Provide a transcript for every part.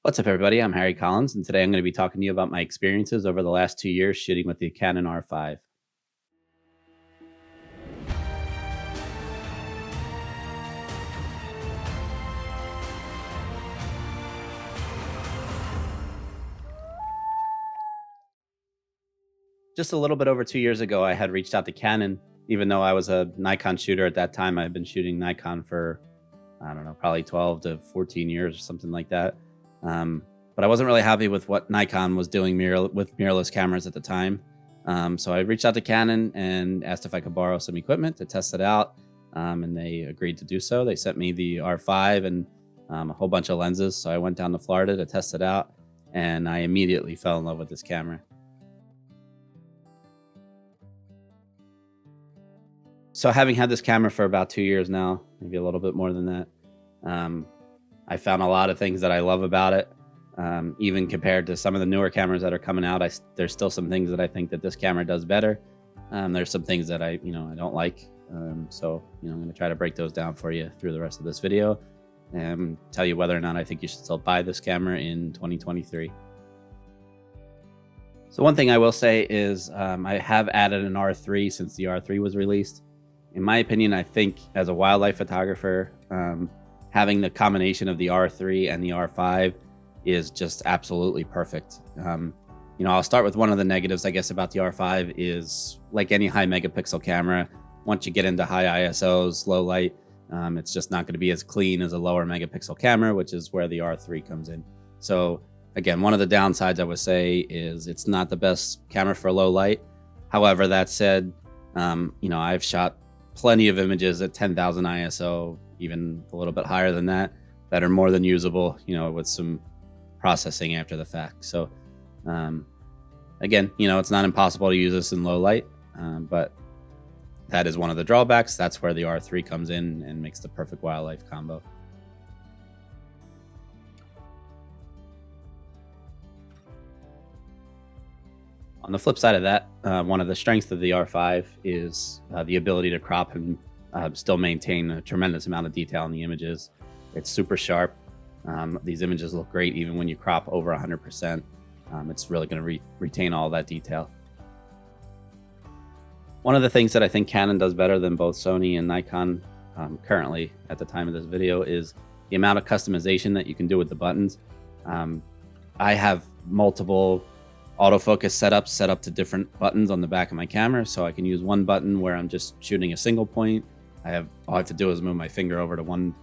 What's up, everybody? I'm Harry Collins, and today I'm going to be talking to you about my experiences over the last 2 years shooting with the Canon R5. Just a little bit over 2 years ago, I had reached out to Canon, even though I was a Nikon shooter at that time. I had been shooting Nikon for, I don't know, probably 12 to 14 years or something like that. But I wasn't really happy with what Nikon was doing with mirrorless cameras at the time. So I reached out to Canon and asked if I could borrow some equipment to test it out. And they agreed to do so. They sent me the R5 and a whole bunch of lenses. So I went down to Florida to test it out, and I immediately fell in love with this camera. So having had this camera for about 2 years now, maybe a little bit more than that, um, I found a lot of things that I love about it. Even compared to some of the newer cameras that are coming out, there's still some things that I think that this camera does better. There's some things that I don't like. So I'm going to try to break those down for you through the rest of this video and tell you whether or not I think you should still buy this camera in 2023. So one thing I will say is I have added an R3 since the R3 was released. In my opinion, I think as a wildlife photographer, having the combination of the R3 and the R5 is just absolutely perfect. I'll start with one of the negatives, I guess, about the R5 is like any high megapixel camera. Once you get into high ISOs, low light, it's just not going to be as clean as a lower megapixel camera, which is where the R3 comes in. So again, one of the downsides I would say is it's not the best camera for low light. However, that said, I've shot plenty of images at 10,000 ISO, even a little bit higher than that are more than usable, with some processing after the fact. So again, it's not impossible to use this in low light, but that is one of the drawbacks. That's where the R3 comes in and makes the perfect wildlife combo. On the flip side of that, one of the strengths of the R5 is the ability to crop and still maintain a tremendous amount of detail in the images. It's super sharp. These images look great even when you crop over 100%. It's really going to retain all that detail. One of the things that I think Canon does better than both Sony and Nikon currently at the time of this video is the amount of customization that you can do with the buttons. I have multiple autofocus setups set up to different buttons on the back of my camera, so I can use one button where I'm just shooting a single point. All I have to do is move my finger over to one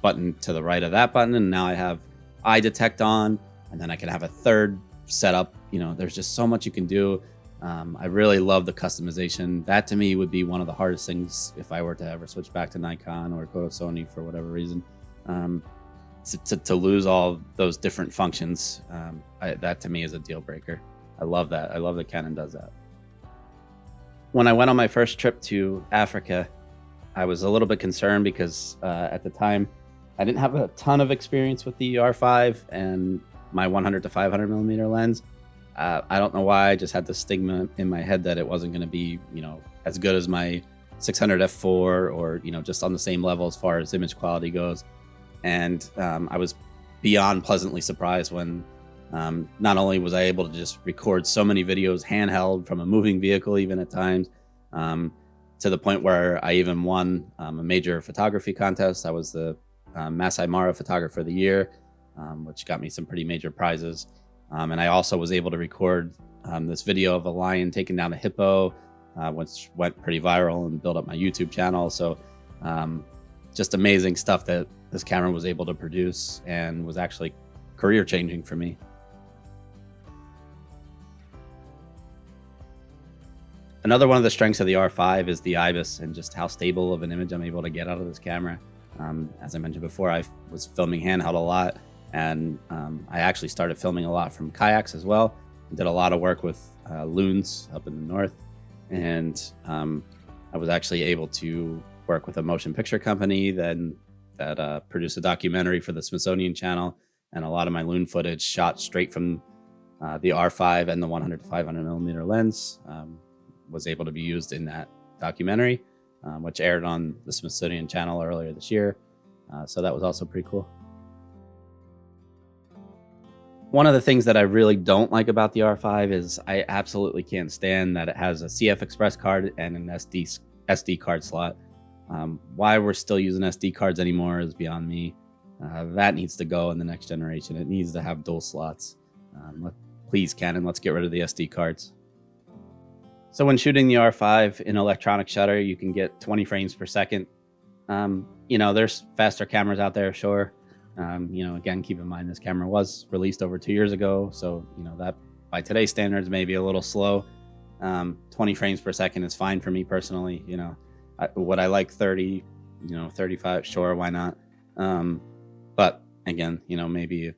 button to the right of that button, and now I have eye detect on, and then I can have a third setup. There's just so much you can do. I really love the customization. That to me would be one of the hardest things if I were to ever switch back to Nikon or go to Sony for whatever reason. To lose all those different functions, that to me is a deal breaker. I love that. I love that Canon does that. When I went on my first trip to Africa, I was a little bit concerned because at the time I didn't have a ton of experience with the R5 and my 100 to 500 millimeter lens. I don't know why. I just had the stigma in my head that it wasn't going to be, as good as my 600 f4 or, just on the same level as far as image quality goes. And I was beyond pleasantly surprised when not only was I able to just record so many videos handheld from a moving vehicle, even at times, to the point where I even won a major photography contest. I was the Masai Mara Photographer of the Year, which got me some pretty major prizes. And I also was able to record this video of a lion taking down a hippo, which went pretty viral and built up my YouTube channel. So just amazing stuff that this camera was able to produce and was actually career changing for me. Another one of the strengths of the R5 is the IBIS and just how stable of an image I'm able to get out of this camera. As I mentioned before, I was filming handheld a lot, and I actually started filming a lot from kayaks as well. I did a lot of work with loons up in the north, and I was actually able to work with a motion picture company that produced a documentary for the Smithsonian Channel, and a lot of my loon footage shot straight from the R5 and the 100 to 500 millimeter lens was able to be used in that documentary, which aired on the Smithsonian Channel earlier this year. So that was also pretty cool. One of the things that I really don't like about the R5 is I absolutely can't stand that it has a CF Express card and an SD card slot. Why we're still using SD cards anymore is beyond me. That needs to go in the next generation. It needs to have dual slots. Please, Canon, let's get rid of the SD cards. So when shooting the R5 in electronic shutter, you can get 20 frames per second. There's faster cameras out there, sure. Again, keep in mind this camera was released over 2 years ago, so that by today's standards may be a little slow. 20 frames per second is fine for me personally. Would I like 30, 35? Sure, why not? But again, maybe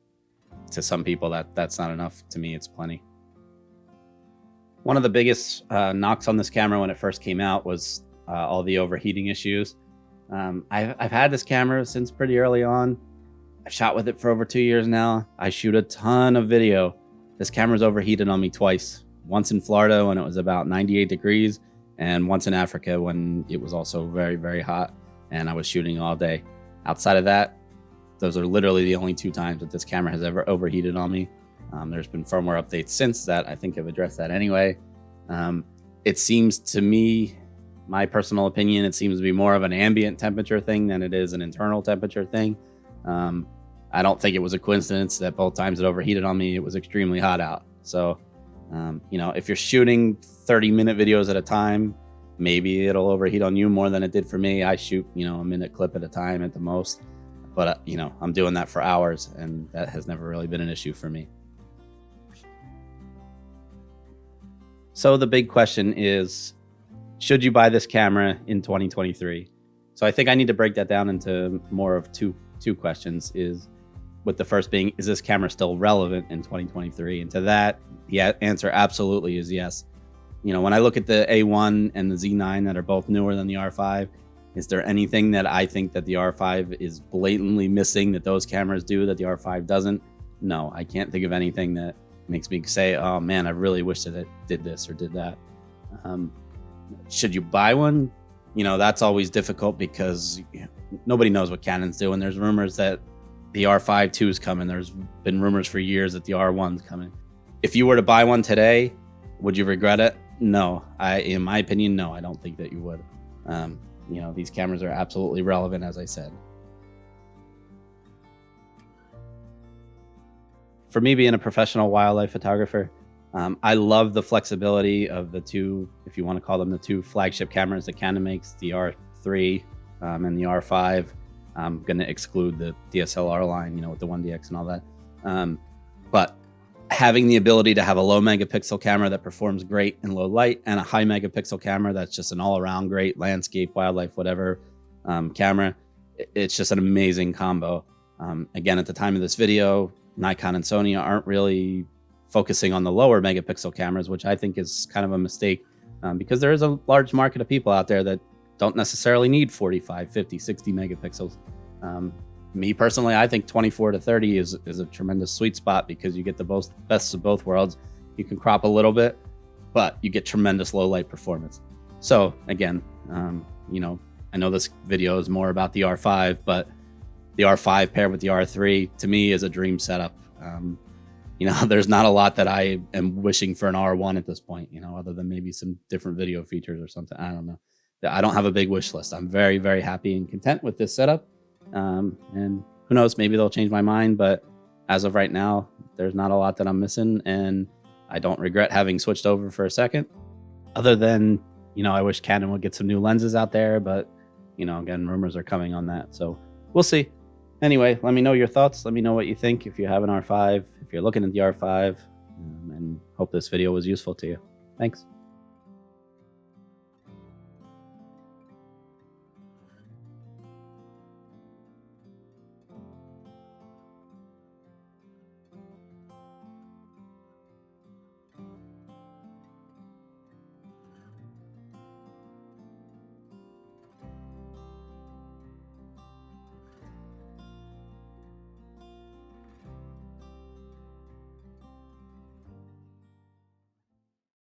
to some people that's not enough. To me, it's plenty. One of the biggest knocks on this camera when it first came out was all the overheating issues. I've had this camera since pretty early on. I've shot with it for over 2 years now. I shoot a ton of video. This camera's overheated on me twice. Once in Florida when it was about 98 degrees, and once in Africa when it was also very, very hot and I was shooting all day. Outside of that, those are literally the only 2 times that this camera has ever overheated on me. There's been firmware updates since that I think have addressed that anyway. It seems to me, my personal opinion, it seems to be more of an ambient temperature thing than it is an internal temperature thing. I don't think it was a coincidence that both times it overheated on me, it was extremely hot out. So, if you're shooting 30-minute videos at a time, maybe it'll overheat on you more than it did for me. I shoot, a minute clip at a time at the most, but I'm doing that for hours and that has never really been an issue for me. So the big question is, should you buy this camera in 2023? So I think I need to break that down into more of two questions, with the first being, is this camera still relevant in 2023? And to that, the answer absolutely is yes. When I look at the A1 and the Z9 that are both newer than the R5, is there anything that I think that the R5 is blatantly missing that those cameras do that the R5 doesn't? No, I can't think of anything that makes me say, oh man, I really wish that it did this or did that. Should you buy one? That's always difficult because nobody knows what Canon's doing. There's rumors that the R5 II is coming. There's been rumors for years that the R1's coming. If you were to buy one today, would you regret it? No. In my opinion, no, I don't think that you would. These cameras are absolutely relevant, as I said. For me, being a professional wildlife photographer, I love the flexibility of the two, if you want to call them the two flagship cameras that Canon makes, the R3 and the R5. I'm going to exclude the DSLR line, with the 1DX and all that. But having the ability to have a low megapixel camera that performs great in low light and a high megapixel camera that's just an all-around great landscape, wildlife, whatever camera, it's just an amazing combo. Again, at the time of this video, Nikon and Sony aren't really focusing on the lower megapixel cameras, which I think is kind of a mistake because there is a large market of people out there that don't necessarily need 45, 50, 60 megapixels. Me personally, I think 24 to 30 is a tremendous sweet spot because you get the best of both worlds. You can crop a little bit, but you get tremendous low light performance. So again, I know this video is more about the R5, but the R5 paired with the R3 to me is a dream setup. There's not a lot that I am wishing for an R1 at this point, other than maybe some different video features or something. I don't know. I don't have a big wish list. I'm very, very happy and content with this setup. And who knows, maybe they'll change my mind. But as of right now, there's not a lot that I'm missing. And I don't regret having switched over for a second. Other than, I wish Canon would get some new lenses out there. But, again, rumors are coming on that. So we'll see. Anyway, let me know your thoughts. Let me know what you think if you have an R5, if you're looking at the R5. And hope this video was useful to you. Thanks.